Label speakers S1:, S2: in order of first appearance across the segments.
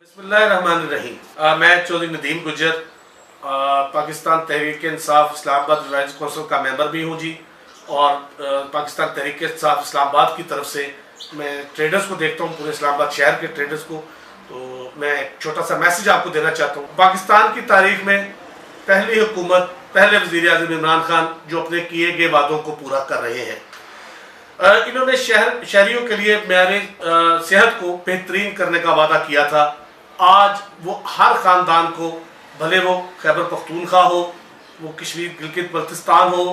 S1: बिस्मिल्लाहिर्रहमानिर्रहीम। मैं Chaudhary Nadeem Gujjar Pakistan Tehreek Insaf Islamabad advisory council का मेंबर भी हूँ जी। और पाकिस्तान तहरीक इंसाफ इस्लामाबाद की तरफ से मैं ट्रेडर्स को देखता हूँ, पूरे इस्लामाबाद शहर के ट्रेडर्स को। तो मैं एक छोटा सा मैसेज आपको देना चाहता हूँ। पाकिस्तान की तारीख में पहली हुकूमत, पहले वज़ीर आज़म इमरान खान जो अपने किए गए वादों को पूरा कर रहे हैं। इन्होंने शहरियों के लिए मेयारे सेहत को बेहतरीन करने का वादा किया था। आज वो हर ख़ानदान को, भले वो खैबर पख्तूनख्वा हो, वो कश्मीर गिलगित बल्तिस्तान हो,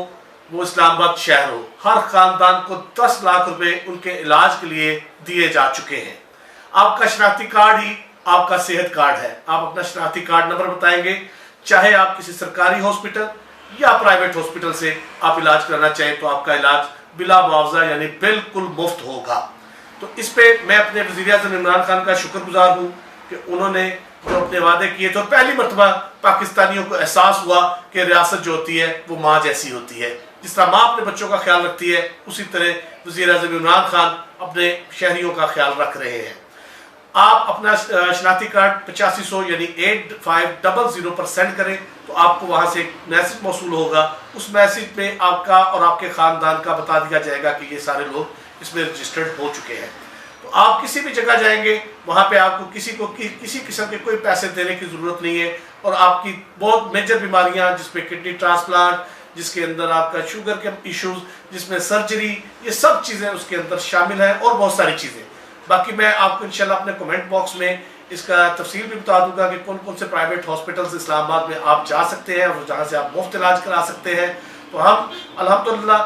S1: वो इस्लामाबाद शहर हो, हर ख़ानदान को 10 लाख रुपए उनके इलाज के लिए दिए जा चुके हैं। आपका शनाख्ती कार्ड ही आपका सेहत कार्ड है। आप अपना शनाख्ती कार्ड नंबर बताएंगे, चाहे आप किसी सरकारी हॉस्पिटल या प्राइवेट हॉस्पिटल से आप इलाज कराना चाहें तो आपका इलाज बिला मुआवजा यानी बिल्कुल मुफ्त होगा। तो इस पे मैं अपने वज़ीर आज़म इमरान खान का शुक्रगुजार हूँ कि उन्होंने जो अपने वादे किए थे। पहली मरतबा पाकिस्तानियों को एहसास हुआ कि रियासत जो होती है वो माँ जैसी होती है। जिस तरह माँ अपने बच्चों का ख्याल रखती है, उसी तरह वज़ीर आज़म इमरान खान अपने शहरियों का ख्याल रख रहे हैं। आप अपना शनाख्ती कार्ड 8500 यानी 8500 पर सेंड करें तो आपको वहाँ से एक मैसेज मौसूल होगा। उस मैसेज में आपका और आपके ख़ानदान का बता दिया जाएगा कि ये सारे लोग इसमें रजिस्टर्ड हो चुके हैं। तो आप किसी भी जगह जाएंगे, वहाँ पे आपको किसी किस्म के कोई पैसे देने की ज़रूरत नहीं है। और आपकी बहुत मेजर बीमारियाँ, जिसमें किडनी ट्रांसप्लांट, जिसके अंदर आपका शुगर के इश्यूज़, जिसमें सर्जरी, ये सब चीज़ें उसके अंदर शामिल हैं और बहुत सारी चीज़ें। बाकी मैं आपको इंशाल्लाह अपने कमेंट बॉक्स में इसका तफसील भी बता दूंगा कि कौन कौन से प्राइवेट हॉस्पिटल्स इस्लामाबाद में आप जा सकते हैं और जहाँ से आप मुफ्त इलाज करा सकते हैं। तो हम अल्हम्दुलिल्लाह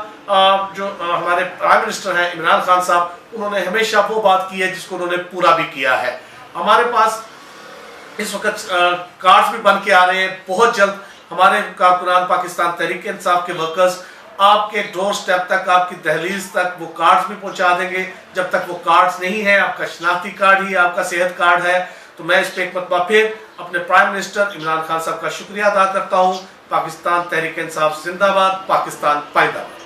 S1: जो हमारे प्राइम मिनिस्टर हैं इमरान खान साहब, उन्होंने हमेशा वो बात की है जिसको उन्होंने पूरा भी किया है। हमारे पास इस वक्त कार्ड्स भी बन के आ रहे हैं। बहुत जल्द हमारे कारकुनान पाकिस्तान तहरीक इंसाफ के वर्कर्स आपके डोर स्टेप तक, आपकी दहलीज तक वो कार्ड्स भी पहुंचा देंगे। जब तक वो कार्ड्स नहीं है, आपका शनाख्ती कार्ड ही आपका सेहत कार्ड है। तो मैं इस पर एक मरतबा फिर अपने प्राइम मिनिस्टर इमरान खान साहब का शुक्रिया अदा करता हूँ। पाकिस्तान तहरीक इंसाफ जिंदाबाद, पाकिस्तान पाइंदाबाद।